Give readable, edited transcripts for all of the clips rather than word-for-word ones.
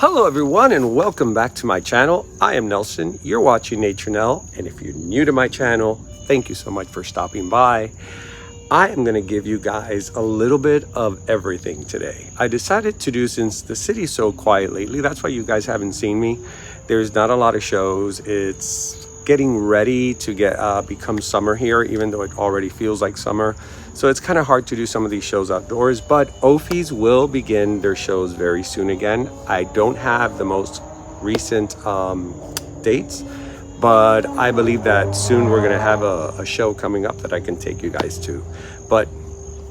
Hello everyone and welcome back to my channel. I am Nelson, you're watching Nature Nell, and if you're new to my channel, thank you so much for stopping by. I am going to give you guys a little bit of everything today. I decided to do, since the city's so quiet lately, that's why you guys haven't seen me. There's not a lot of shows. It's getting ready to become summer here, even though it already feels like summer. So it's kind of hard to do some of these shows outdoors, but Ophies will begin their shows very soon again. I don't have the most recent dates, but I believe that soon we're gonna have a show coming up that I can take you guys to. But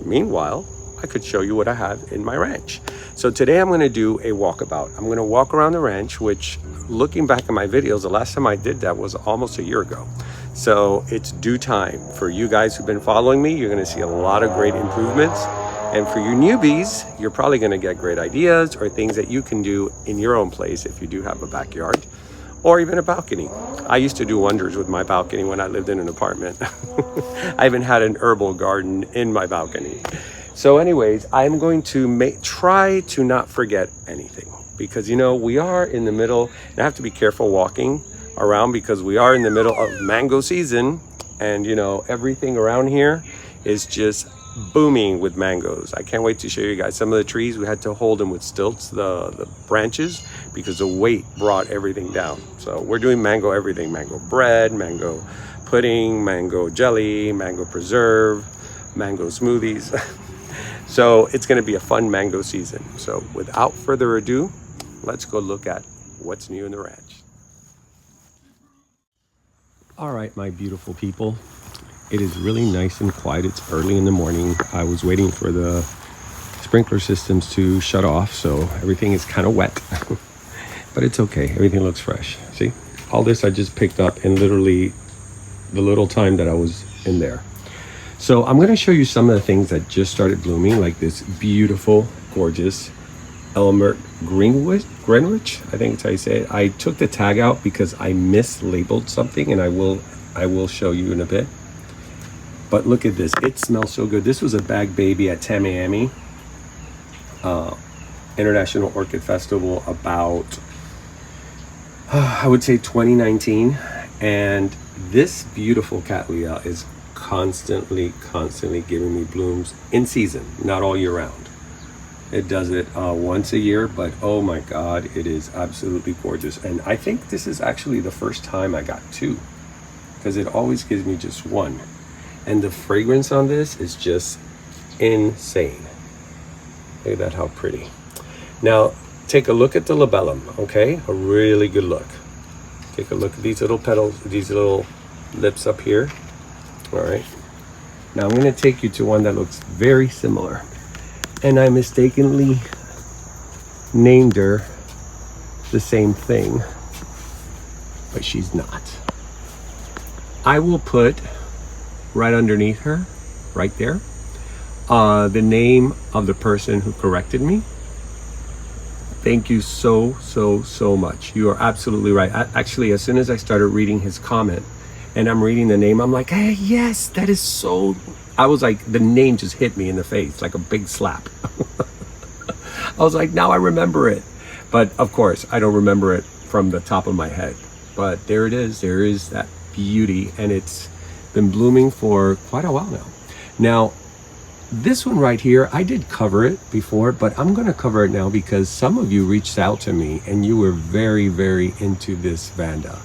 meanwhile, I could show you what I have in my ranch. So today I'm gonna do a walkabout. I'm gonna walk around the ranch, which, looking back at my videos, the last time I did that was almost a year ago. So it's due time. For you guys who've been following me, you're gonna see a lot of great improvements. And for you newbies, you're probably gonna get great ideas or things that you can do in your own place if you do have a backyard or even a balcony. I used to do wonders with my balcony when I lived in an apartment. I even had an herbal garden in my balcony. So anyways, I'm going to try to not forget anything, because you know, we are in the middle, and I have to be careful walking around because we are in the middle of mango season, and you know, everything around here is just booming with mangoes. I can't wait to show you guys some of the trees. We had to hold them with stilts, the branches, because the weight brought everything down. So we're doing mango everything: mango bread, mango pudding, mango jelly, mango preserve, mango smoothies. So it's going to be a fun mango season. So without further ado, let's go look at what's new in the ranch. All right, my beautiful people. It is really nice and quiet. It's early in the morning. I was waiting for the sprinkler systems to shut off, so everything is kind of wet. But it's okay. Everything looks fresh. See? All this I just picked up in literally the little time that I was in there. So I'm going to show you some of the things that just started blooming, like this beautiful, gorgeous Elmer Greenwich, I think that's how you say it. I took the tag out because I mislabeled something, and I will show you in a bit. But look at this. It smells so good. This was a bag baby at Tamiami International Orchid Festival about, I would say 2019. And this beautiful cattleya is constantly giving me blooms in season, not all year round. It does it once a year, but oh my God, it is absolutely gorgeous. And I think this is actually the first time I got two, because it always gives me just one. And the fragrance on this is just insane. Look at that, how pretty. Now, take a look at the labellum, okay? A really good look. Take a look at these little petals, these little lips up here. All right. Now I'm going to take you to one that looks very similar. And I mistakenly named her the same thing, but she's not. I will put right underneath her, right there, the name of the person who corrected me. Thank you so much. You are absolutely right. Actually, as soon as I started reading his comment and I'm reading the name, I'm like, hey, yes, that is so... I was like, the name just hit me in the face like a big slap. I was like, now I remember it. But of course, I don't remember it from the top of my head. But there it is. There is that beauty, and it's been blooming for quite a while now. Now, this one right here, I did cover it before, but I'm going to cover it now because some of you reached out to me and you were very into this Vanda,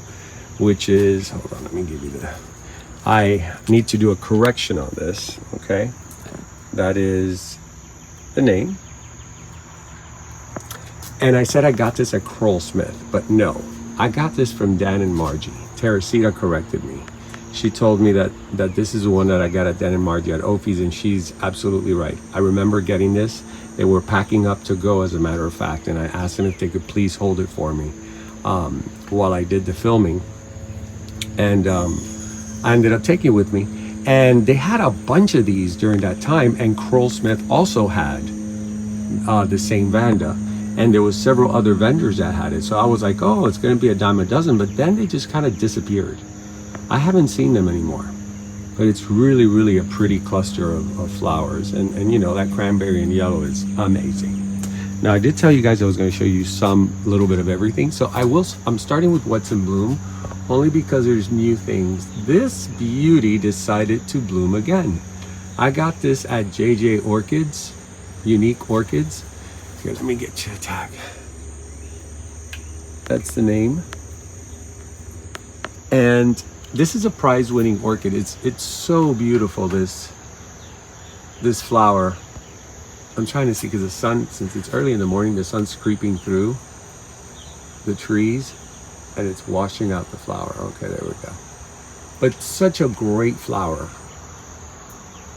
which is, hold on, let me give you I need to do a correction on this, okay? That is the name. And I said I got this at Kroll-Smith, but no, I got this from Dan and Margie. Teresita corrected me. She told me that this is the one that I got at Dan and Margie at Ophies, and she's absolutely right. I remember getting this. They were packing up to go, as a matter of fact, and I asked them if they could please hold it for me while I did the filming. And I ended up taking it with me. And they had a bunch of these during that time, and Kroll-Smith also had the same Vanda. And there was several other vendors that had it. So I was like, oh, it's going to be a dime a dozen. But then they just kind of disappeared. I haven't seen them anymore. But it's really a pretty cluster of flowers. And you know, that cranberry and yellow is amazing. Now, I did tell you guys I was going to show you some little bit of everything. So I'm starting with what's in bloom only because there's new things. This beauty decided to bloom again. I got this at JJ Orchids, Unique Orchids. Here, let me get you a tag. That's the name. And this is a prize-winning orchid. It's so beautiful, this flower. I'm trying to see because the sun, since it's early in the morning, the sun's creeping through the trees and it's washing out the flower. Okay, there we go. But such a great flower.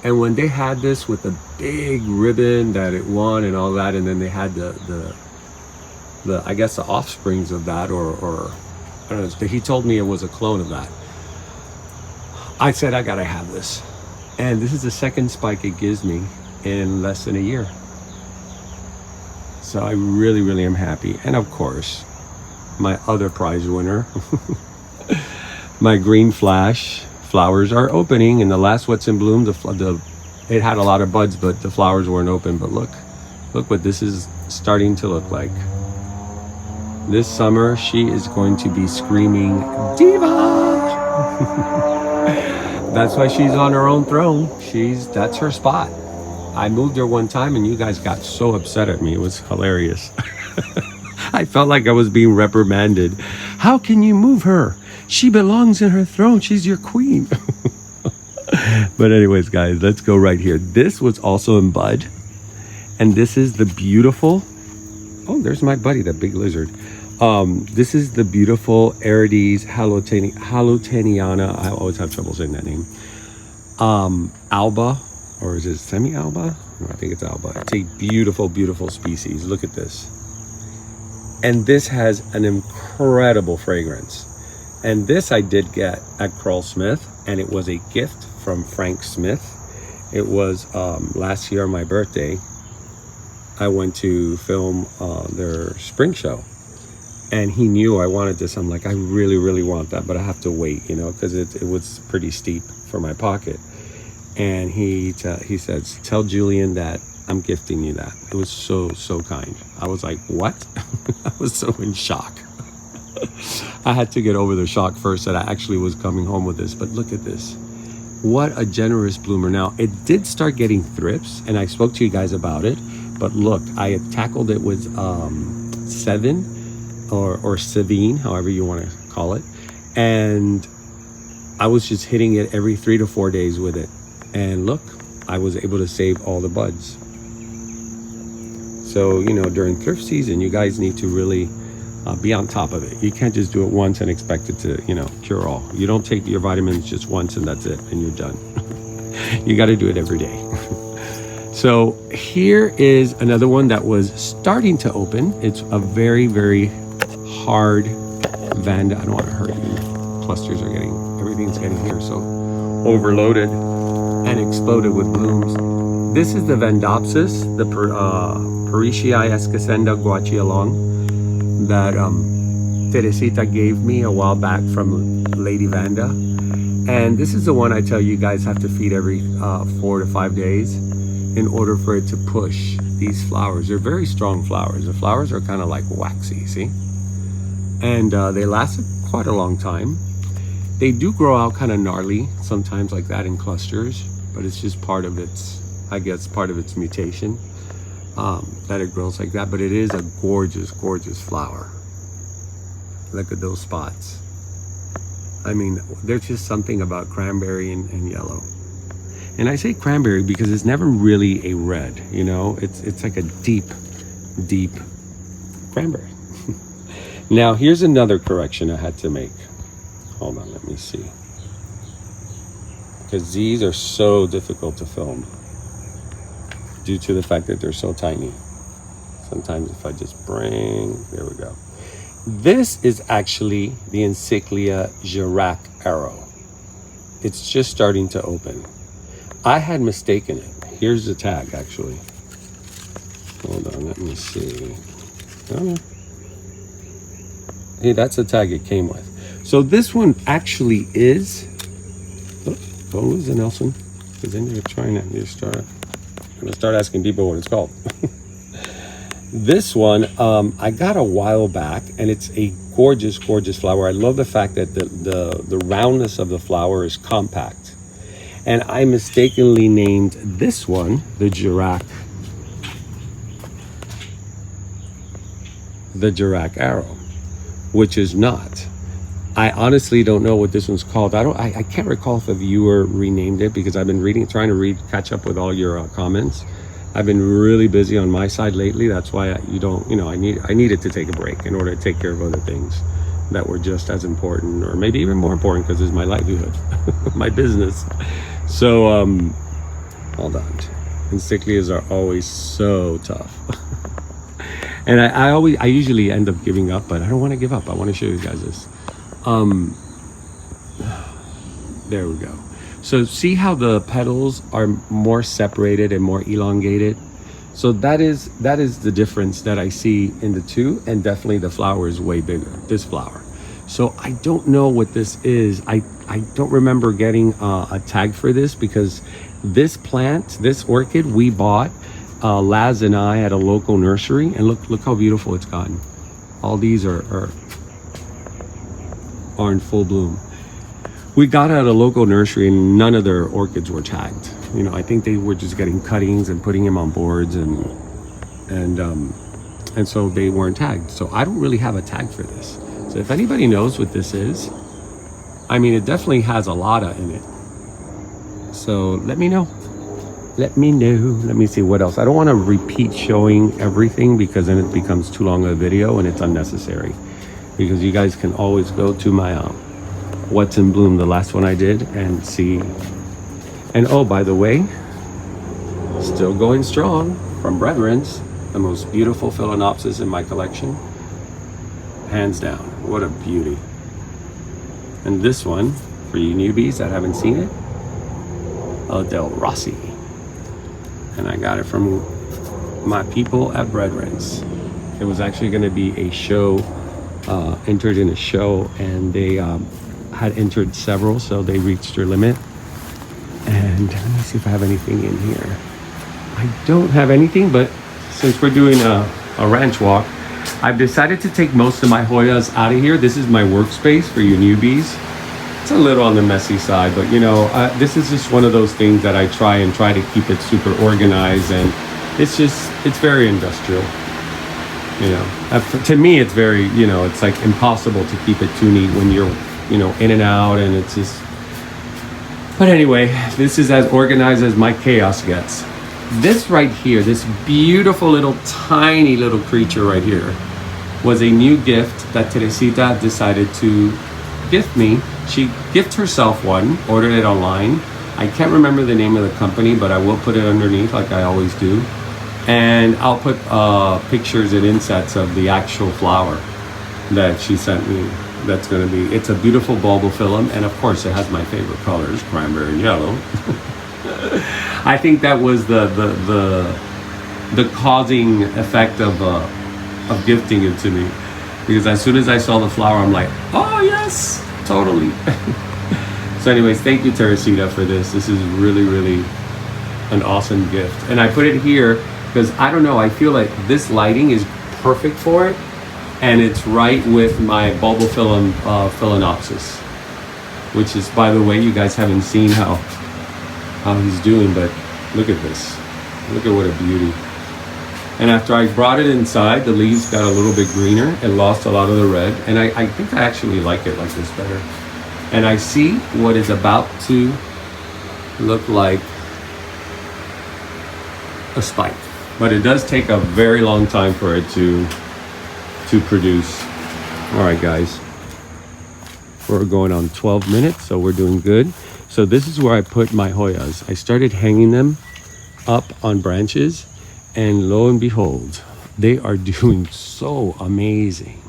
And when they had this with the big ribbon that it won and all that, and then they had the I guess the offsprings of that, or I don't know, he told me it was a clone of that. I said, I gotta have this. And this is the second spike it gives me in less than a year. So I really, really am happy. And of course, my other prize winner, my green flash flowers are opening. And the last What's in Bloom, it had a lot of buds, but the flowers weren't open. But look what this is starting to look like. This summer, she is going to be screaming, Diva! That's why she's on her own throne. That's her spot. I moved her one time and you guys got so upset at me. It was hilarious. I felt like I was being reprimanded. How can you move her? She belongs in her throne. She's your queen. But anyways, guys, let's go right here. This was also in bud. And this is the beautiful, oh, there's my buddy, that big lizard. This is the beautiful Arides haloteniana. I always have trouble saying that name. Alba, or is it semi-alba? No, I think it's alba. It's a beautiful, beautiful species. Look at this. And this has an incredible fragrance. And this I did get at Carl Smith, and it was a gift from Frank Smith. It was last year on my birthday. I went to film their spring show. And he knew I wanted this. I'm like, I really, really want that, but I have to wait, because it was pretty steep for my pocket. And he says, tell Julian that I'm gifting you that. It was so, so kind. I was like, what? I was so in shock. I had to get over the shock first that I actually was coming home with this. But look at this. What a generous bloomer. Now, it did start getting thrips, and I spoke to you guys about it. But look, I had tackled it with Sevin, or Savine, however you want to call it. And I was just hitting it every 3 to 4 days with it. And look, I was able to save all the buds. So, during thrift season, you guys need to really be on top of it. You can't just do it once and expect it to, cure all. You don't take your vitamins just once and that's it, and you're done. You got to do it every day. So here is another one that was starting to open. It's a very, very hard Vanda. I don't want to hurt you. Clusters are everything's getting here so overloaded and exploded with blooms. This is the Vandopsis, the Parishii escasenda guachialong that Teresita gave me a while back from Lady Vanda. And this is the one I tell you guys have to feed every 4 to 5 days in order for it to push these flowers. They're very strong flowers. The flowers are kind of like waxy, see? And they last quite a long time. They do grow out kind of gnarly, sometimes like that in clusters, but it's just part of its, I guess, part of its mutation, that it grows like that. But it is a gorgeous, gorgeous flower. Look at those spots. I mean, there's just something about cranberry and yellow. And I say cranberry because it's never really a red, it's like a deep, deep cranberry. Now, here's another correction I had to make. Hold on, let me see. Because these are so difficult to film due to the fact that they're so tiny. Sometimes if I just there we go. This is actually the Encyclia Girac Arrow. It's just starting to open. I had mistaken it. Here's the tag, actually. Hold on, let me see. Oh. Hey, that's the tag it came with. So this one actually is. Oh, listen, Nelson. Because then you're trying to start asking people what it's called. This one I got a while back, and it's a gorgeous, gorgeous flower. I love the fact that the roundness of the flower is compact. And I mistakenly named this one the Jirac arrow, which is not. I honestly don't know what this one's called. I can't recall if a viewer renamed it, because I've been trying to catch up with all your comments. I've been really busy on my side lately. That's why I needed to take a break in order to take care of other things that were just as important, or maybe even more important, because it's my livelihood, my business. So hold on. Encyclias are always so tough. And I usually end up giving up, but I don't want to give up. I want to show you guys this. There we go. So see how the petals are more separated and more elongated? So that is the difference that I see in the two, and definitely the flower is way bigger, this flower. So I don't know what this is. I don't remember getting a tag for this, because this plant, this orchid, we bought, Laz and I, at a local nursery, and look how beautiful it's gotten. All these are in full bloom. We got at a local nursery, and none of their orchids were tagged. You know, I think they were just getting cuttings and putting them on boards, and so they weren't tagged. So I don't really have a tag for this. So if anybody knows what this is, I mean, it definitely has a lotta in it. So let me know. Let me know. Let me see what else. I don't want to repeat showing everything, because then it becomes too long of a video and it's unnecessary. Because you guys can always go to my What's in Bloom, the last one I did, and see. And oh, by the way, still going strong from Redlands, the most beautiful Phalaenopsis in my collection. Hands down, what a beauty. And this one, for you newbies that haven't seen it, Del Rossi. And I got it from my people at Redlands. It was actually going to be a show, entered in a show, and they had entered several, so they reached their limit. And let me see if I have anything in here. I don't have anything, but since we're doing a ranch walk, I've decided to take most of my Hoyas out of here. This is my workspace for you newbies. It's a little on the messy side, but you know, this is just one of those things that I try to keep it super organized, and it's very industrial. You know, to me, it's very, you know, it's like impossible to keep it too neat when you're, you know, in and out, and it's just. But anyway, this is as organized as my chaos gets. This right here, this beautiful little tiny little creature right here, was a new gift that Teresita decided to gift me. She gifted herself one, ordered it online. I can't remember the name of the company, but I will put it underneath like I always do. And I'll put pictures and insets of the actual flower that she sent me. That's going to be, it's a beautiful bulbophyllum, and of course it has my favorite colors, cranberry and yellow. I think that was the causing effect of gifting it to me, because as soon as I saw the flower, I'm like, oh yes, totally. So anyways, thank you, Teresita, for this. This is really, really an awesome gift. And I put it here because I don't know, I feel like this lighting is perfect for it, and it's right with my bulbophyllum Phalaenopsis, which is, by the way, you guys haven't seen how he's doing, but look at this. Look at what a beauty. And after I brought it inside, the leaves got a little bit greener and lost a lot of the red, and I think I actually like it like this better. And I see what is about to look like a spike, but it does take a very long time for it to produce. All right, guys, we're going on 12 minutes, so we're doing good. So this is where I put my Hoyas. I started hanging them up on branches, and lo and behold, they are doing so amazing.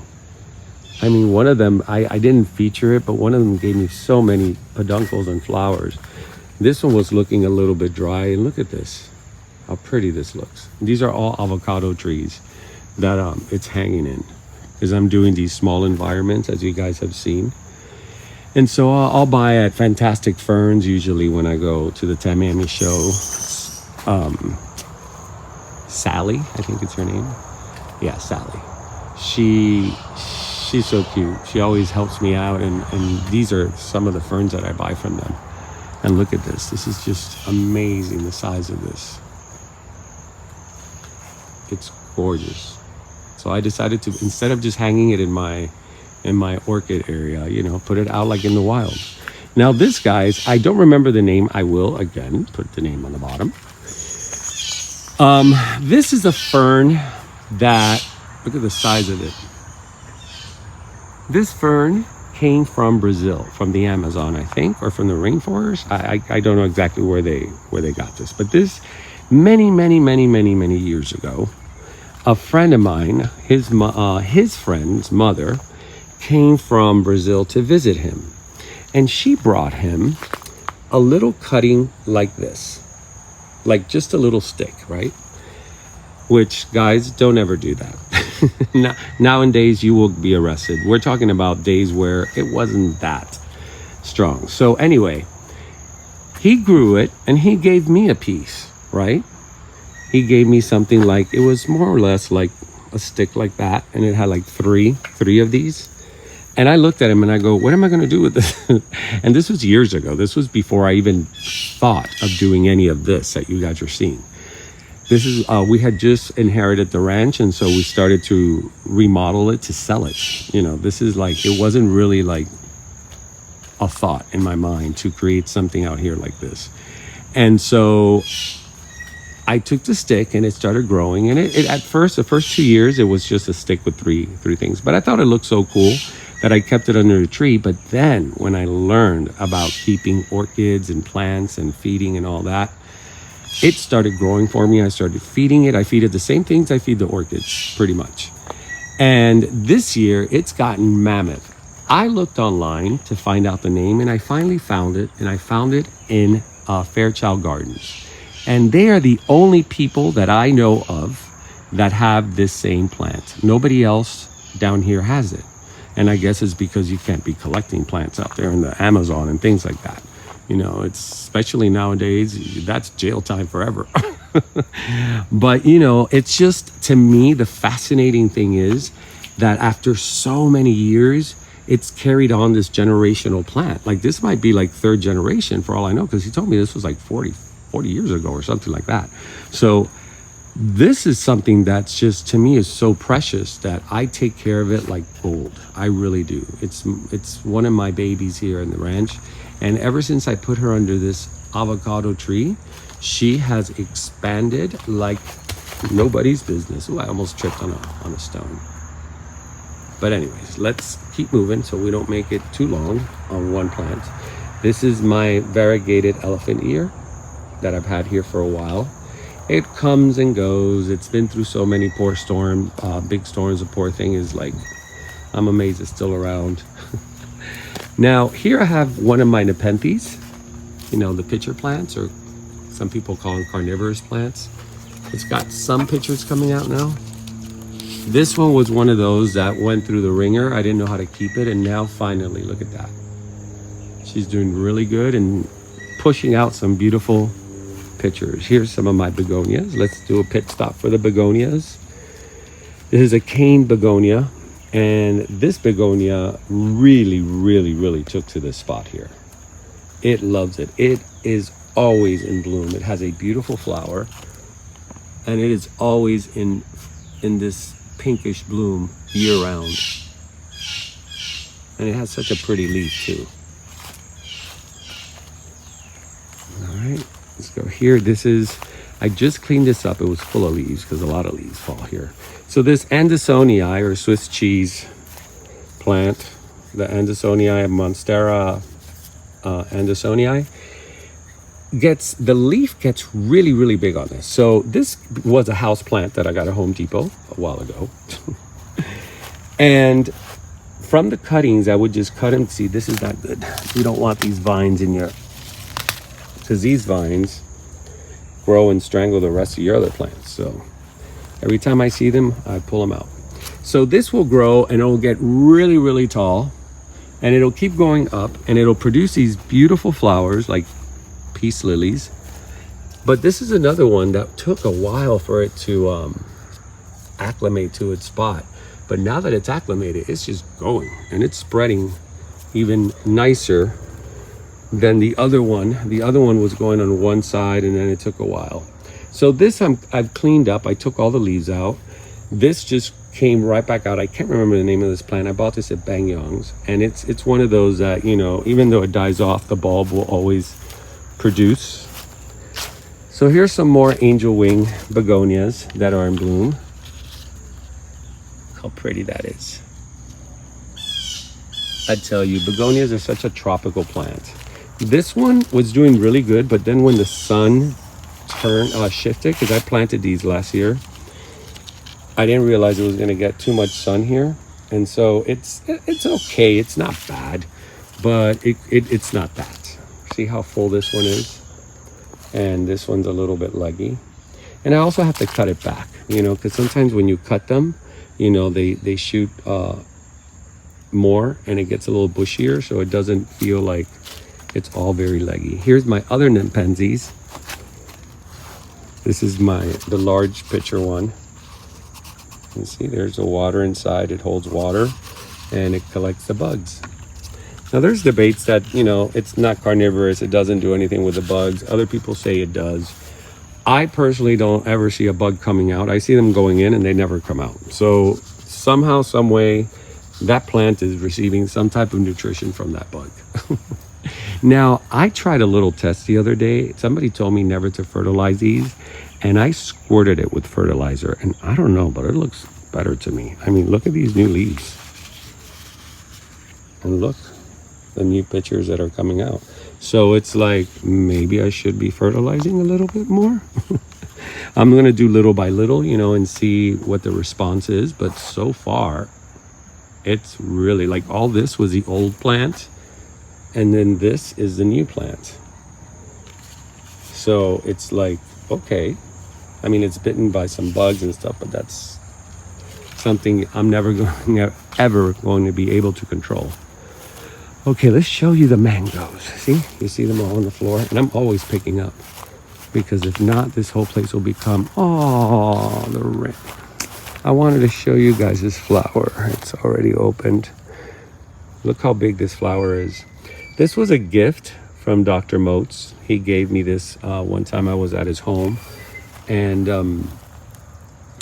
I mean, one of them, I didn't feature it, but one of them gave me so many peduncles and flowers. This one was looking a little bit dry, and look at this, how pretty this looks. These are all avocado trees that it's hanging in, because I'm doing these small environments, as you guys have seen. And so I'll buy at Fantastic Ferns usually when I go to the Tamami show. Sally, I think it's her name. Yeah, Sally. She's so cute. She always helps me out, and these are some of the ferns that I buy from them. And look at this. This is just amazing, the size of this. It's gorgeous. So I decided to, instead of just hanging it in my orchid area, you know, put it out like in the wild. Now this, guys, I don't remember the name. I will again put the name on the bottom. This is a fern that, look at the size of it. This fern came from Brazil, from the Amazon, I think, or from the rainforest. I don't know exactly where they got this, but this many years ago, a friend of mine, his friend's mother, came from Brazil to visit him, and she brought him a little cutting like this, like just a little stick, right? Which, guys, don't ever do that. Nowadays, you will be arrested. We're talking about days where it wasn't that strong. So anyway, he grew it and he gave me a piece, right? He gave me something like, it was more or less like a stick like that, and it had like three of these. And I looked at him and I go, what am I going to do with this? And this was years ago. This was before I even thought of doing any of this that you guys are seeing. This is, we had just inherited the ranch, and so we started to remodel it to sell it. You know, this is like, it wasn't really like a thought in my mind to create something out here like this. And so I took the stick and it started growing. And it at first, the first 2 years, it was just a stick with three things. But I thought it looked so cool that I kept it under a tree. But then when I learned about keeping orchids and plants and feeding and all that, it started growing for me. I started feeding it. I feed it the same things I feed the orchids, pretty much. And this year, it's gotten mammoth. I looked online to find out the name, and I finally found it. And I found it in Fairchild Gardens. And they are the only people that I know of that have this same plant. Nobody else down here has it. And I guess it's because you can't be collecting plants out there in the Amazon and things like that. You know, it's especially nowadays, that's jail time forever. But, you know, it's just, to me, the fascinating thing is that after so many years, it's carried on this generational plant. Like, this might be like third generation for all I know, because he told me this was like 40 years ago or something like that. So this is something that's just, to me, is so precious that I take care of it like gold. I really do. It's one of my babies here in the ranch. And ever since I put her under this avocado tree, she has expanded like nobody's business. Oh, I almost tripped on a stone. But anyways, let's keep moving so we don't make it too long on one plant. This is my variegated elephant ear that I've had here for a while. It comes and goes. It's been through so many big storms. The poor thing is like, I'm amazed it's still around. Now, here I have one of my nepenthes, you know, the pitcher plants, or some people call them carnivorous plants. It's got some pitchers coming out now. This one was one of those that went through the ringer. I didn't know how to keep it, and now finally, look at that. She's doing really good and pushing out some beautiful pitchers. Here's some of my begonias. Let's do a pit stop for the begonias. This is a cane begonia. And this begonia really took to this spot here. It loves it. It is always in bloom. It has a beautiful flower, and it is always in this pinkish bloom year round. And it has such a pretty leaf too. All right, let's go here. I just cleaned this up. It was full of leaves because a lot of leaves fall here. So this Andersonii, or Swiss cheese plant, the Andersonii, Monstera Andersonii, the leaf gets really big on this. So this was a house plant that I got at Home Depot a while ago. And from the cuttings, I would just cut them. See, this is not good. You don't want these vines in your, because these vines grow and strangle the rest of your other plants. So every time I see them, I pull them out. So this will grow and it'll get really tall, and it'll keep going up, and it'll produce these beautiful flowers like peace lilies. But this is another one that took a while for it to acclimate to its spot. But now that it's acclimated, it's just going, and it's spreading even nicer than the other one. The other one was going on one side, and then it took a while. So this I've cleaned up. I took all the leaves out. This just came right back out. I can't remember the name of this plant. I bought this at Bang Yong's, and it's one of those that, you know, even though it dies off, the bulb will always produce. So here's some more angel wing begonias that are in bloom. How pretty that is. I tell you, begonias are such a tropical plant. This one was doing really good, but then when the sun shifted, because I planted these last year, I didn't realize it was going to get too much sun here, and so it's okay. It's not bad, but it's not that. See how full this one is, and this one's a little bit leggy. And I also have to cut it back, you know, because sometimes when you cut them, you know, they shoot more, and it gets a little bushier, so it doesn't feel like it's all very leggy. Here's my other Nempansies. This is the large pitcher one. You see, there's the water inside. It holds water, and it collects the bugs. Now, there's debates that, you know, it's not carnivorous. It doesn't do anything with the bugs. Other people say it does. I personally don't ever see a bug coming out. I see them going in, and they never come out. So somehow, some way, that plant is receiving some type of nutrition from that bug. Now, I tried a little test the other day. Somebody told me never to fertilize these, and I squirted it with fertilizer, and I don't know, but it looks better to me. I mean, look at these new leaves. And look, the new pictures that are coming out. So it's like, maybe I should be fertilizing a little bit more. I'm going to do little by little, you know, and see what the response is. But so far, it's really like all this was the old plant, and then this is the new plant. So it's like, okay. I mean, it's bitten by some bugs and stuff, but that's something I'm never ever going to be able to control. Okay, let's show you the mangoes. See? You see them all on the floor? And I'm always picking up, because if not, this whole place will become, oh, the red. I wanted to show you guys this flower. It's already opened. Look how big this flower is. This was a gift from Dr. Moats. He gave me this one time I was at his home. And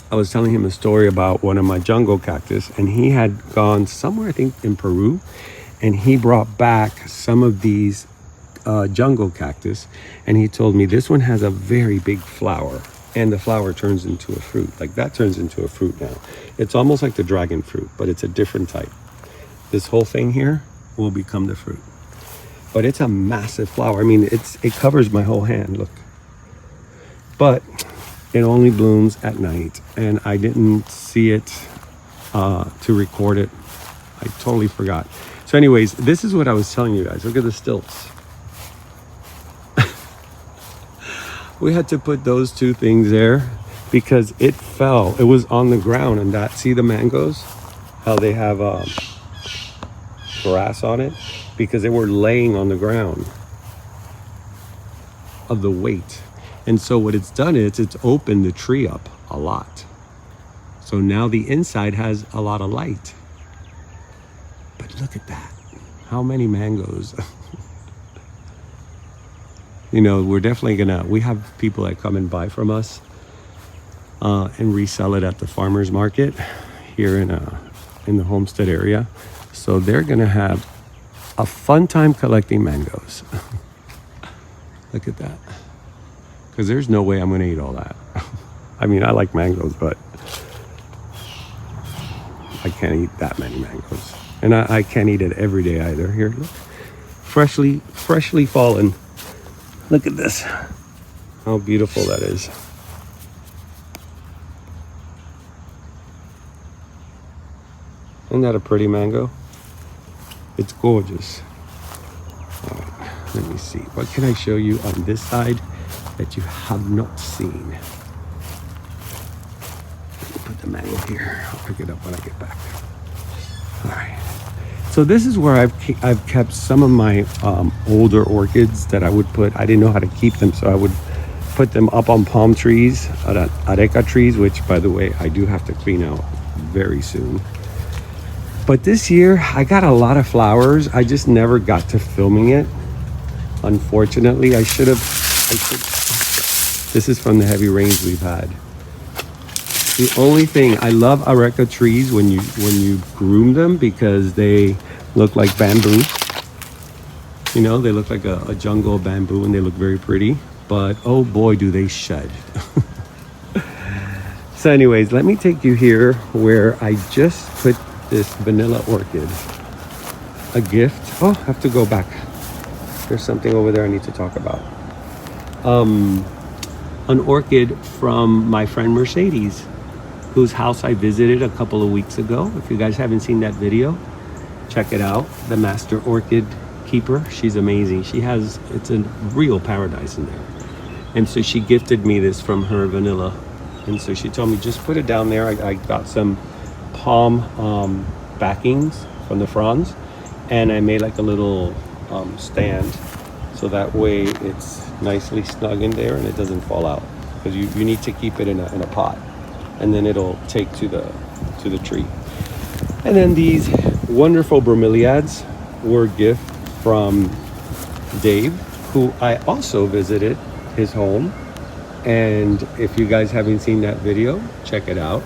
I was telling him a story about one of my jungle cactus, and he had gone somewhere, I think in Peru, and he brought back some of these jungle cactus, and he told me this one has a very big flower, and the flower turns into a fruit. Like that turns into a fruit now. It's almost like the dragon fruit, but it's a different type. This whole thing here will become the fruit. But it's a massive flower. I mean, it covers my whole hand, look. But it only blooms at night, and I didn't see it to record it. I totally forgot. So anyways, this is what I was telling you guys. Look at the stilts. We had to put those two things there because it fell. It was on the ground, and that, see the mangoes? How they have grass on it? Because they were laying on the ground of the weight. And so what it's done is it's opened the tree up a lot. So now the inside has a lot of light. But look at that. How many mangoes? You know, we're definitely we have people that come and buy from us and resell it at the farmer's market here in the Homestead area. So they're gonna have a fun time collecting mangoes. Look at that. Because there's no way I'm going to eat all that. I mean, I like mangoes, but I can't eat that many mangoes. And I can't eat it every day either. Here, look. Freshly fallen. Look at this. How beautiful that is. Isn't that a pretty mango? It's gorgeous. All right, let me see. What can I show you on this side that you have not seen? Let me put the mango here. I'll pick it up when I get back. All right. So this is where I've kept some of my older orchids that I would put. I didn't know how to keep them, so I would put them up on palm trees, areca trees, which by the way, I do have to clean out very soon. But this year I got a lot of flowers. I just never got to filming it. Unfortunately, I should. This is from the heavy rains we've had. The only thing, I love areca trees when you groom them because they look like bamboo. You know, they look like a jungle of bamboo and they look very pretty. But oh boy, do they shed. So anyways, let me take you here where I just put this vanilla orchid. A gift. Oh, I have to go back. There's something over there I need to talk about. An orchid from my friend Mercedes, whose house I visited a couple of weeks ago. If you guys haven't seen that video, check it out. The master orchid keeper. She's amazing. It's a real paradise in there. And so she gifted me this from her vanilla. And so she told me, just put it down there. I got some palm backings from the fronds, and I made like a little stand, so that way it's nicely snug in there and it doesn't fall out, because you need to keep it in a pot, and then it'll take to the tree. And then these wonderful bromeliads were a gift from Dave, who I also visited his home. And if you guys haven't seen that video, check it out.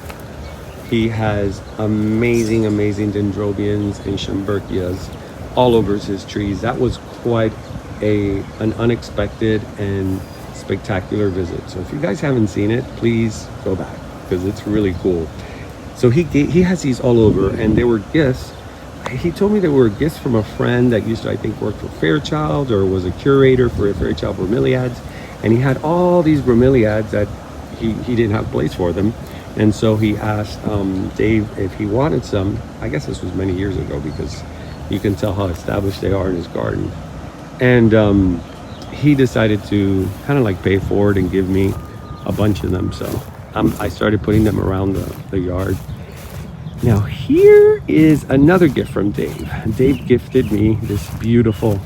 He has amazing dendrobiums and schomburgkias all over his trees. That was quite an unexpected and spectacular visit. So if you guys haven't seen it, please go back, because it's really cool. So he has these all over, and they were gifts. He told me they were gifts from a friend that used to, I think, work for Fairchild or was a curator for Fairchild bromeliads. And he had all these bromeliads that he didn't have a place for them. And so he asked Dave if he wanted some. I guess this was many years ago, because you can tell how established they are in his garden. And he decided to kind of like pay for it and give me a bunch of them. So I started putting them around the yard. Now here is another gift from Dave. Dave gifted me this beautiful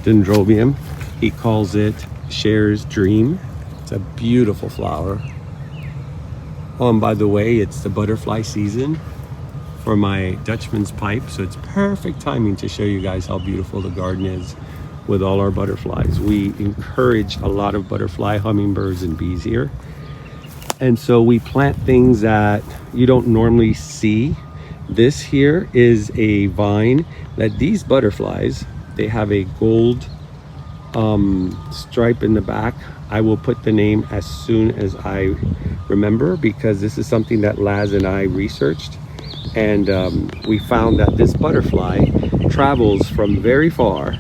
dendrobium. He calls it Cher's Dream. It's a beautiful flower. Oh, and by the way, it's the butterfly season for my Dutchman's pipe, so it's perfect timing to show you guys how beautiful the garden is with all our butterflies. We encourage a lot of butterfly, hummingbirds, and bees here. And so we plant things that you don't normally see. This here is a vine that these butterflies, they have a gold stripe in the back. I will put the name as soon as I remember, because this is something that Laz and I researched, and we found that this butterfly travels from very far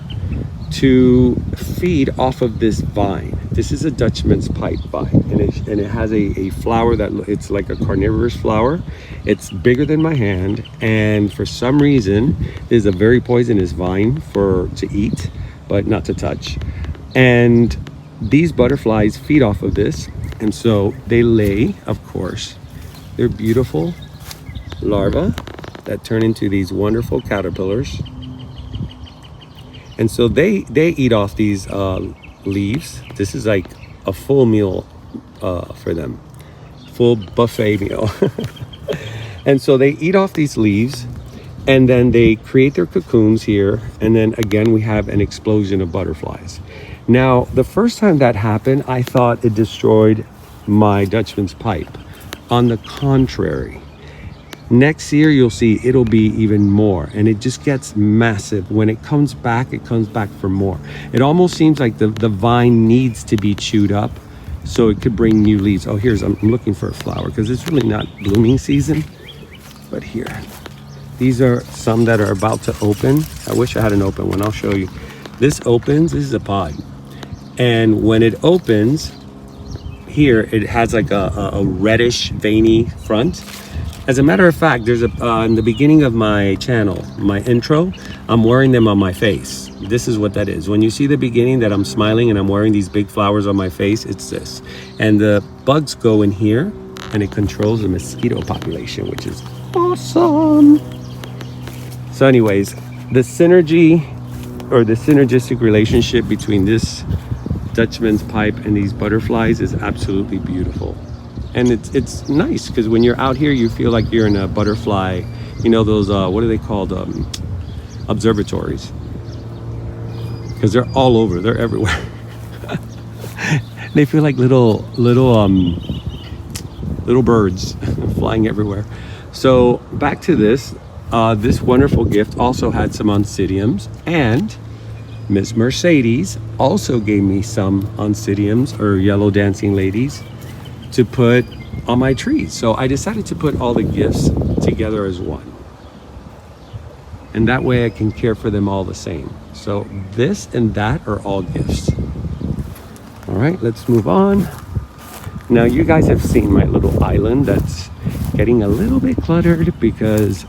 to feed off of this vine. This is a Dutchman's pipe vine, and it has a flower that it's like a carnivorous flower. It's bigger than my hand, and for some reason there's a very poisonous vine to eat, but not to touch. And these butterflies feed off of this, and so they lay, of course, they're beautiful larvae that turn into these wonderful caterpillars. And so they eat off these leaves. This is like a full meal for them, full buffet meal. And so they eat off these leaves, and then they create their cocoons here, and then again we have an explosion of butterflies. Now the first time that happened, I thought it destroyed my Dutchman's pipe. On the contrary, next year you'll see it'll be even more, and it just gets massive. When it comes back for more. It almost seems like the vine needs to be chewed up so it could bring new leaves. Oh, I'm looking for a flower because it's really not blooming season. But here, these are some that are about to open. I wish I had an open one. I'll show you. This opens. This is a pod, and when it opens here, it has like a reddish veiny front. As a matter of fact, there's in the beginning of my channel, my intro, I'm wearing them on my face. This is what that is. When you see the beginning that I'm smiling and I'm wearing these big flowers on my face, it's this. And the bugs go in here, and it controls the mosquito population, which is awesome. So anyways, the synergy or the synergistic relationship between this Dutchman's pipe and these butterflies is absolutely beautiful. And it's nice because when you're out here, you feel like you're in a butterfly, you know, those, what are they called? Observatories. Because they're all over, they're everywhere. They feel like little birds flying everywhere. So back to this, this wonderful gift also had some oncidiums, and Miss Mercedes also gave me some oncidiums, or yellow dancing ladies, to put on my trees. So I decided to put all the gifts together as one. And that way I can care for them all the same. So this and that are all gifts. All right, let's move on. Now you guys have seen my little island that's getting a little bit cluttered because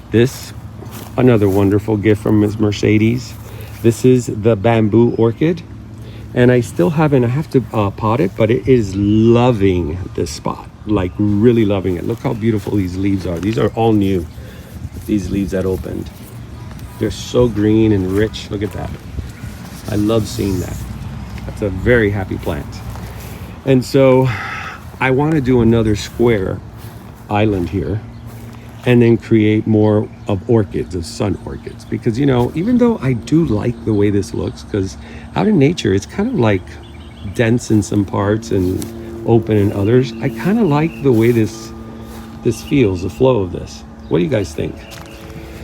this, another wonderful gift from Ms. Mercedes. This is the bamboo orchid. And I still haven't, I have to pot it, but it is loving this spot, like really loving it. Look how beautiful these leaves are. These are all new, these leaves that opened. They're so green and rich. Look at that. I love seeing that. That's a very happy plant. And so I want to do another square island here and then create more of orchids, of sun orchids. Because, you know, even though I do like the way this looks, because out in nature, it's kind of like dense in some parts and open in others. I kind of like the way this feels, the flow of this. What do you guys think?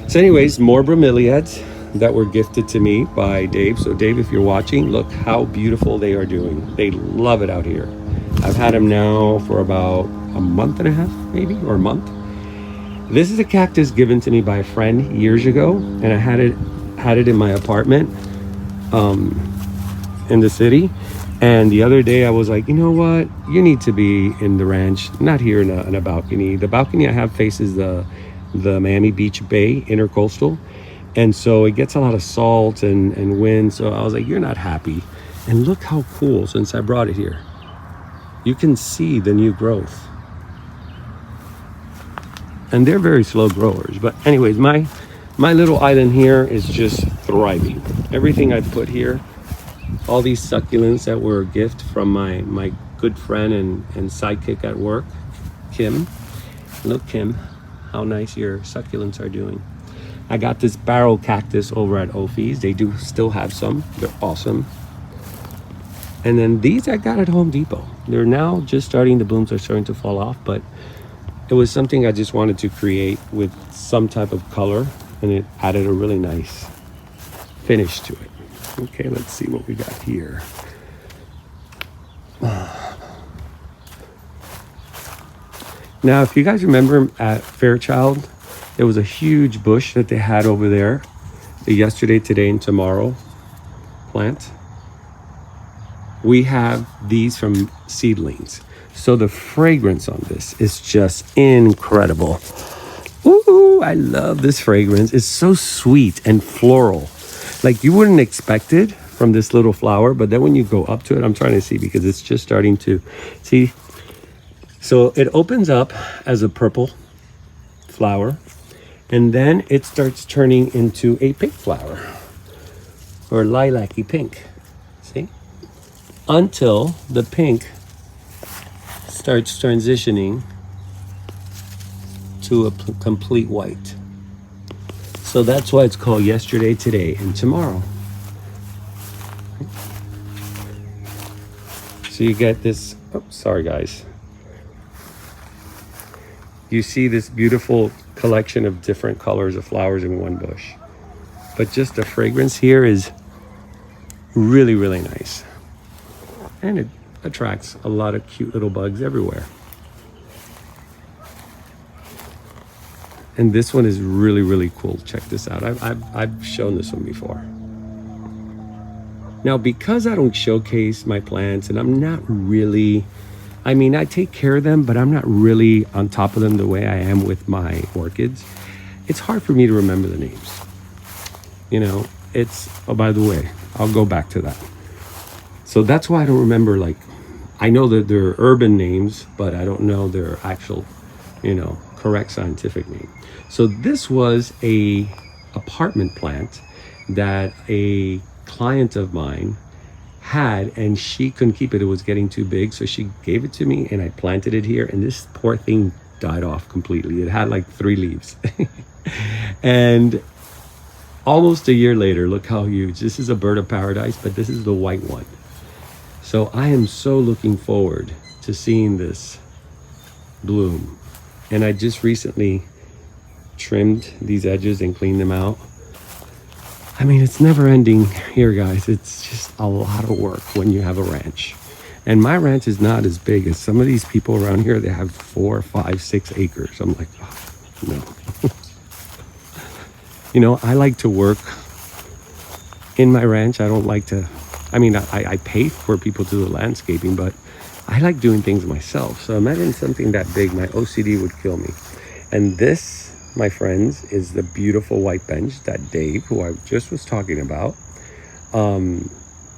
So anyways, more bromeliads that were gifted to me by Dave. So Dave, if you're watching, look how beautiful they are doing. They love it out here. I've had them now for about a month and a half, maybe, or a month. This is a cactus given to me by a friend years ago, and I had it in my apartment in the city. And the other day I was like, you know what? You need to be in the ranch, not here in a balcony. The balcony I have faces the Miami Beach Bay, intercoastal. And so it gets a lot of salt and wind. So I was like, you're not happy. And look how cool, since I brought it here. You can see the new growth. And they're very slow growers. But anyways, my little island here is just thriving. Everything I put here, all these succulents that were a gift from my good friend and sidekick at work, Kim. Look, Kim, how nice your succulents are doing. I got this barrel cactus over at Ophi's. They do still have some. They're awesome. And then these I got at Home Depot. They're now just starting, the blooms are starting to fall off, but it was something I just wanted to create with some type of color, and it added a really nice finish to it. Okay, let's see what we got here. Now, if you guys remember at Fairchild, there was a huge bush that they had over there, the yesterday, today, and tomorrow plant. We have these from seedlings. So the fragrance on this is just incredible. Ooh, I love this fragrance. It's so sweet and floral. Like you wouldn't expect it from this little flower, but then when you go up to it, I'm trying to see because it's just starting to see. So it opens up as a purple flower, and then it starts turning into a pink flower, or lilac-y pink. See? Until the pink starts transitioning to a complete white. So that's why it's called yesterday, today, and tomorrow. So you get this, oh, sorry guys. You see this beautiful collection of different colors of flowers in one bush. But just the fragrance here is really, really nice. And it attracts a lot of cute little bugs everywhere. And this one is really, really cool. Check this out. I've shown this one before. Now, because I don't showcase my plants, and I'm not really, I mean, I take care of them, but I'm not really on top of them the way I am with my orchids. It's hard for me to remember the names. You know, it's, oh, by the way, I'll go back to that. So that's why I don't remember, like, I know that they're urban names, but I don't know their actual, you know, correct scientific name. So this was a apartment plant that a client of mine had, and she couldn't keep it. It was getting too big. So she gave it to me and I planted it here. And this poor thing died off completely. It had like 3 leaves. And almost a year later, look how huge. This is a bird of paradise, but this is the white one. So I am so looking forward to seeing this bloom. And I just recently trimmed these edges and cleaned them out. I mean, it's never ending here, guys. It's just a lot of work when you have a ranch. And my ranch is not as big as some of these people around here. They have 4, 5, 6 acres. I'm like, oh, no. You know, I like to work in my ranch. I don't like to, I mean, I pay for people to do the landscaping, but I like doing things myself. So imagine something that big, my OCD would kill me. And this, my friends, is the beautiful white bench that Dave, who I just was talking about,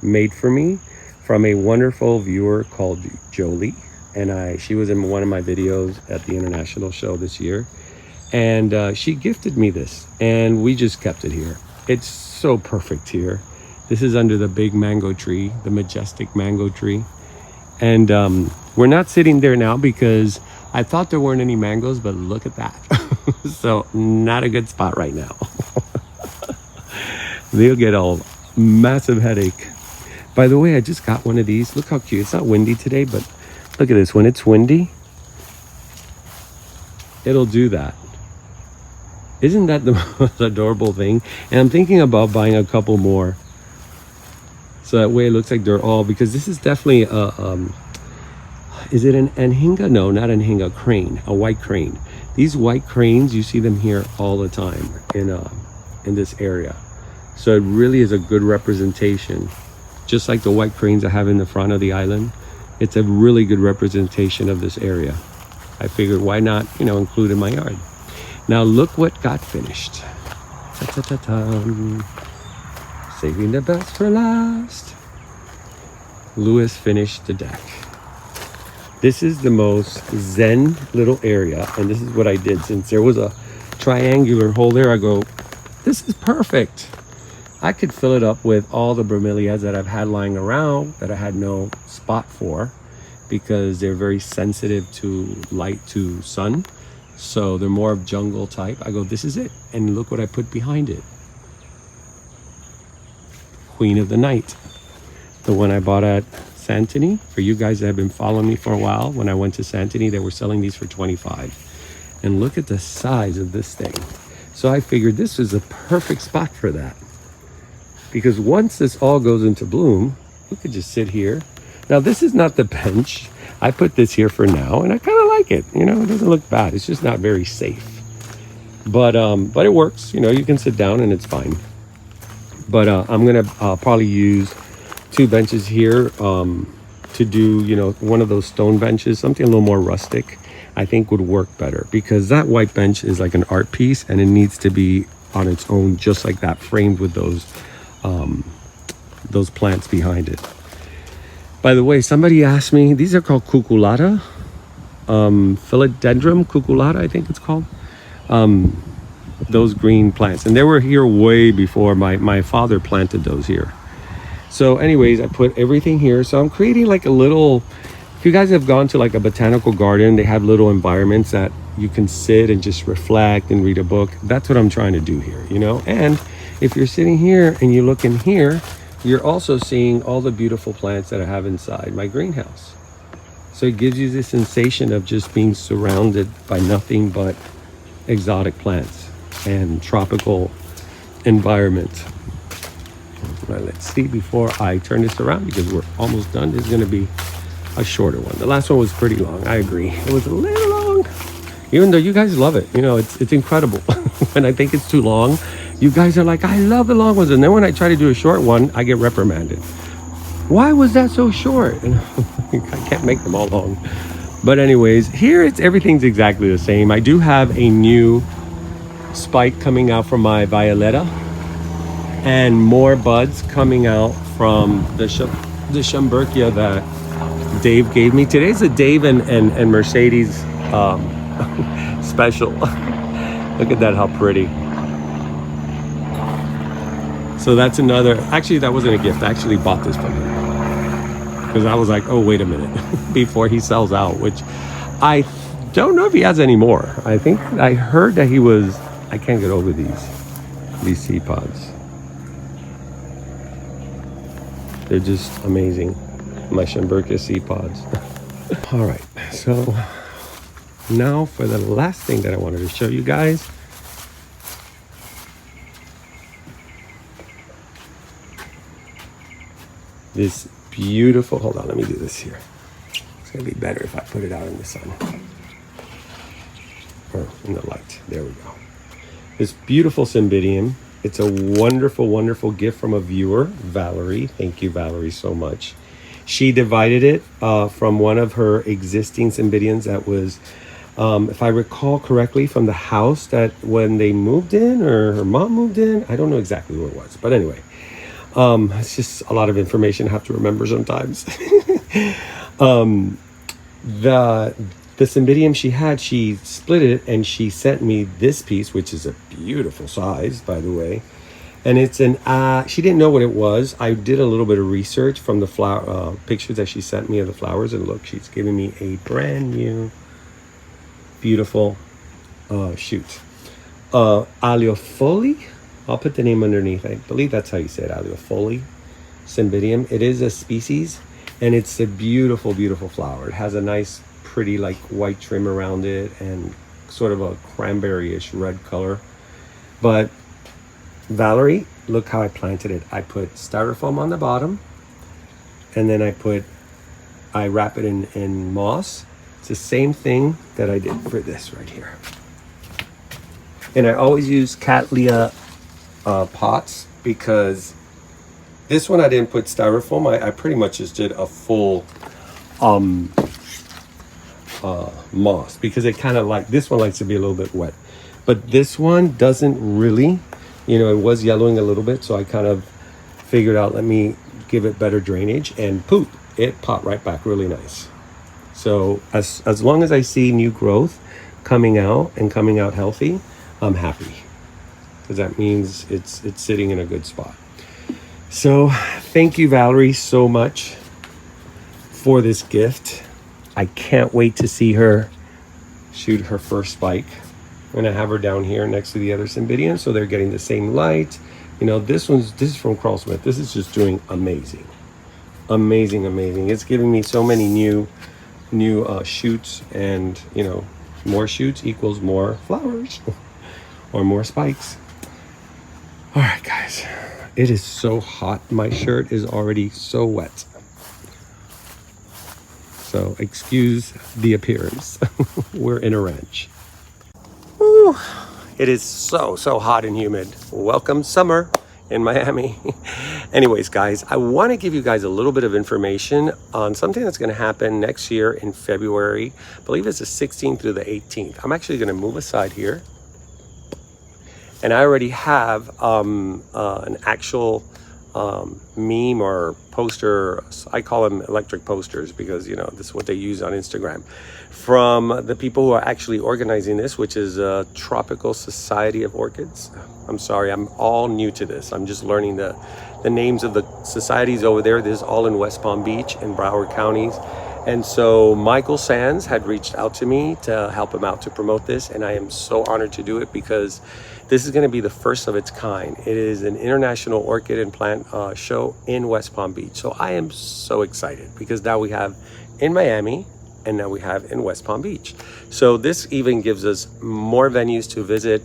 made for me from a wonderful viewer called Jolie. And she was in one of my videos at the international show this year. And she gifted me this, and we just kept it here. It's so perfect here. This is under the big mango tree, the majestic mango tree. And we're not sitting there now because I thought there weren't any mangoes, but look at that. So not a good spot right now. They'll get a massive headache. By the way, I just got one of these. Look how cute. It's not windy today, but look at this. When it's windy, it'll do that. Isn't that the most adorable thing? And I'm thinking about buying a couple more. So that way it looks like they're all, because this is definitely is it an anhinga? No, not anhinga, crane, a white crane. These white cranes, you see them here all the time in this area. So it really is a good representation. Just like the white cranes I have in the front of the island, it's a really good representation of this area. I figured why not, you know, include in my yard. Now look what got finished. Ta-ta-ta-ta. Saving the best for last. Lewis finished the deck. This is the most zen little area, and this is what I did. Since there was a triangular hole there, I go, this is perfect. I could fill it up with all the bromeliads that I've had lying around that I had no spot for, because they're very sensitive to light, to sun. So they're more of jungle type. I go, this is it. And look what I put behind it. Queen of the Night. The one I bought at Santini. For you guys that have been following me for a while, when I went to Santini, they were selling these for $25. And look at the size of this thing. So I figured this was a perfect spot for that. Because once this all goes into bloom, we could just sit here. Now this is not the bench. I put this here for now, and I kind of like it. You know, it doesn't look bad. It's just not very safe. But it works. You know, you can sit down and it's fine. But I'm gonna probably use 2 benches here to do, you know, one of those stone benches, something a little more rustic. I think would work better, because that white bench is like an art piece, and it needs to be on its own, just like that, framed with those plants behind it. By the way, somebody asked me, these are called cuculata, philodendron cuculata, I think it's called. Those green plants, and they were here way before my father planted those here. So anyways, I put everything here. So I'm creating like a little, if you guys have gone to like a botanical garden, they have little environments that you can sit and just reflect and read a book. That's what I'm trying to do here, you know. And if you're sitting here and you look in here, you're also seeing all the beautiful plants that I have inside my greenhouse. So it gives you this sensation of just being surrounded by nothing but exotic plants and tropical environment. Now let's see, before I turn this around, because we're almost done, this is going to be a shorter one. The last one was pretty long, I agree. It was a little long, even though you guys love it. You know, it's incredible. When I think it's too long, you guys are like, I love the long ones. And then when I try to do a short one, I get reprimanded. Why was that so short? And I can't make them all long. But anyways, here everything's exactly the same. I do have a new spike coming out from my violetta, and more buds coming out from the Schomburgkia that Dave gave me. Today's a Dave and Mercedes special. Look at that, how pretty. So that's another, actually that wasn't a gift, I actually bought this from him. because I was like, oh, wait a minute, before he sells out, which I don't know if he has any more. I think I heard that he was, I can't get over these seed pods. They're just amazing. My Schimberka seed pods. All right, so now for the last thing that I wanted to show you guys. This beautiful, hold on, let me do this here. It's gonna be better if I put it out in the sun. Or in the light, there we go. This beautiful cymbidium. It's a wonderful, wonderful gift from a viewer, Valerie. Thank you, Valerie, so much. She divided it from one of her existing cymbidiums that was, if I recall correctly, from the house that when they moved in or her mom moved in. I don't know exactly where it was, but anyway. It's just a lot of information I have to remember sometimes. The cymbidium she had, she split it and she sent me this piece, which is a beautiful size, by the way. And it's an, she didn't know what it was. I did a little bit of research from the flower pictures that she sent me of the flowers. And look, she's giving me a brand new, beautiful shoot. Aleofoli. I'll put the name underneath. I believe that's how you say it, Aleofoli cymbidium. It is a species, and it's a beautiful, beautiful flower. It has a nice, pretty, like white trim around it, and sort of a cranberry-ish red color. But Valerie, look how I planted it. I put styrofoam on the bottom, and then I wrap it in moss. It's the same thing that I did for this right here. And I always use Cattleya pots, because this one I didn't put styrofoam. I pretty much just did a full moss, because it kind of like, this one likes to be a little bit wet, but this one doesn't really, you know, it was yellowing a little bit, so I kind of figured out, let me give it better drainage, and poop, it popped right back really nice. So as long as I see new growth coming out and coming out healthy, I'm happy, because that means it's sitting in a good spot. So thank you, Valerie, so much for this gift. I can't wait to see her shoot her first spike. I'm gonna have her down here next to the other cymbidium, so they're getting the same light. You know, this is from Carl Smith. This is just doing amazing, amazing, amazing. It's giving me so many new shoots, and you know, more shoots equals more flowers or more spikes. All right, guys, it is so hot. My shirt is already so wet. So excuse the appearance. We're in a ranch. Woo. It is so hot and humid. Welcome summer in Miami. Anyways, guys, I want to give you guys a little bit of information on something that's going to happen next year in February. I believe it's the 16th through the 18th. I'm actually going to move aside here. And I already have an actual meme or poster. I call them electric posters, because you know, this is what they use on Instagram, from the people who are actually organizing this, which is Tropical Society of Orchids. I'm sorry, I'm all new to this. I'm just learning the names of the societies over there. This is all in West Palm Beach and Broward counties. And so Michael Sands had reached out to me to help him out to promote this, and I am so honored to do it, because this is going to be the first of its kind. It is an international orchid and plant show in West Palm Beach. So I am so excited, because now we have in Miami and now we have in West Palm Beach. So this even gives us more venues to visit,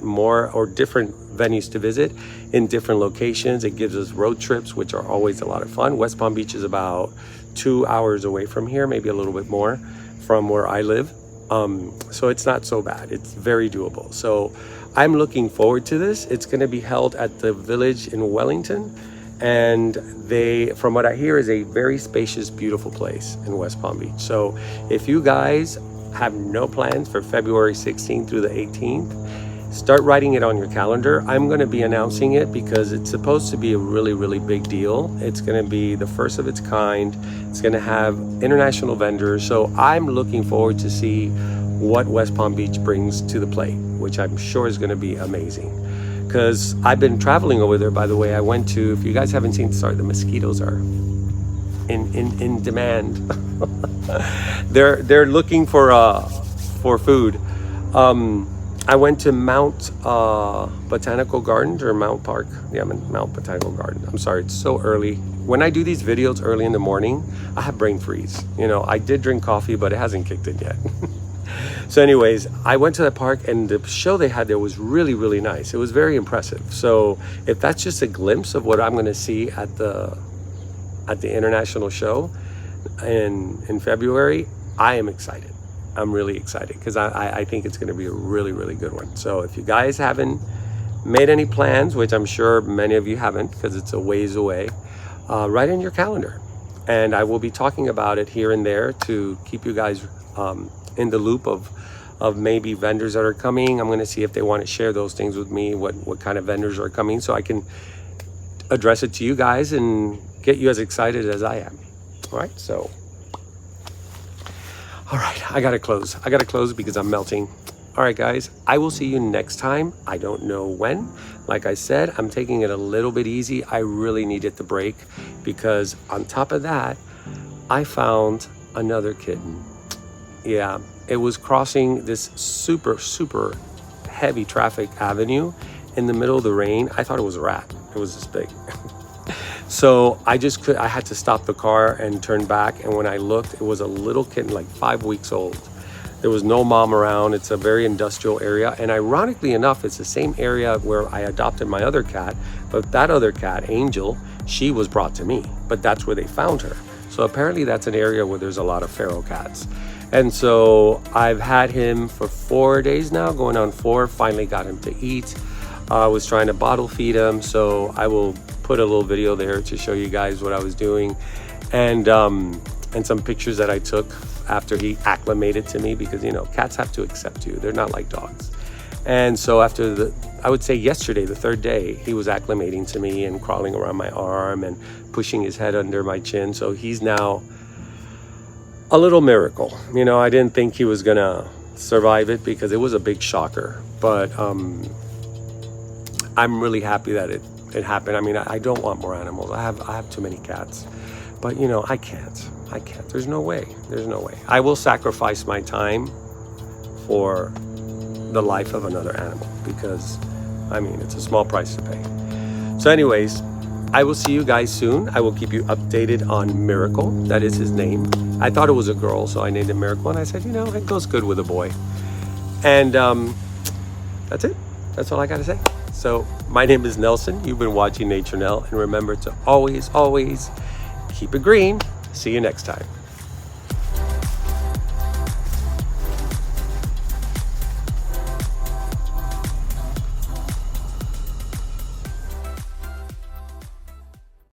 different venues to visit in different locations. It gives us road trips, which are always a lot of fun. West Palm Beach is about 2 hours away from here, maybe a little bit more from where I live. So it's not so bad. It's very doable. So I'm looking forward to this. It's going to be held at the Village in Wellington, and from what I hear, is a very spacious, beautiful place in West Palm Beach. So if you guys have no plans for February 16th through the 18th, start writing it on your calendar. I'm going to be announcing it, because it's supposed to be a really, really big deal. It's going to be the first of its kind. It's going to have international vendors. So I'm looking forward to see what West Palm Beach brings to the plate, which I'm sure is going to be amazing. Because I've been traveling over there, by the way. I went to, if you guys haven't seen, sorry, the mosquitoes are in demand. They're looking for food. I went to Mount Botanical Gardens or Mount Park. Yeah, I'm in Mount Botanical Garden. I'm sorry, it's so early. When I do these videos early in the morning, I have brain freeze. You know, I did drink coffee, but it hasn't kicked in yet. So anyways, I went to that park, and the show they had there was really, really nice. It was very impressive. So if that's just a glimpse of what I'm going to see at the international show in February, I am excited. I'm really excited because I think it's going to be a really, really good one. So if you guys haven't made any plans, which I'm sure many of you haven't because it's a ways away, write in your calendar. And I will be talking about it here and there to keep you guys in the loop of maybe vendors that are coming. I'm going to see if they want to share those things with me, what kind of vendors are coming, so I can address it to you guys and get you as excited as I am. All right, so all right, I gotta close because I'm melting. All right, guys, I will see you next time. I don't know when. Like I said, I'm taking it a little bit easy. I really needed the break because on top of that, I found another kitten. Yeah, it was crossing this super, super heavy traffic avenue in the middle of the rain. I thought it was a rat. It was this big. So I had to stop the car and turn back. And when I looked, it was a little kitten, like 5 weeks old. There was no mom around. It's a very industrial area. And ironically enough, it's the same area where I adopted my other cat. But that other cat, Angel, she was brought to me. But that's where they found her. So apparently that's an area where there's a lot of feral cats. And so I've had him for 4 days now, going on 4. Finally got him to eat. I was trying to bottle feed him. So I will put a little video there to show you guys what I was doing, and some pictures that I took after he acclimated to me, because you know, cats have to accept you. They're not like dogs. And so after I would say yesterday, the 3rd day, he was acclimating to me and crawling around my arm and pushing his head under my chin. So he's now a little miracle. You know, I didn't think he was gonna survive it because it was a big shocker, but I'm really happy that it happened. I mean, I don't want more animals. I have too many cats, but you know, I can't. There's no way. I will sacrifice my time for the life of another animal because, I mean, it's a small price to pay. So anyways, I will see you guys soon. I will keep you updated on Miracle. That is his name. I thought it was a girl, so I named him Miracle, and I said, you know, it goes good with a boy. And that's it. That's all I got to say. So my name is Nelson. You've been watching Nature Nell, and remember to always, always keep it green. See you next time.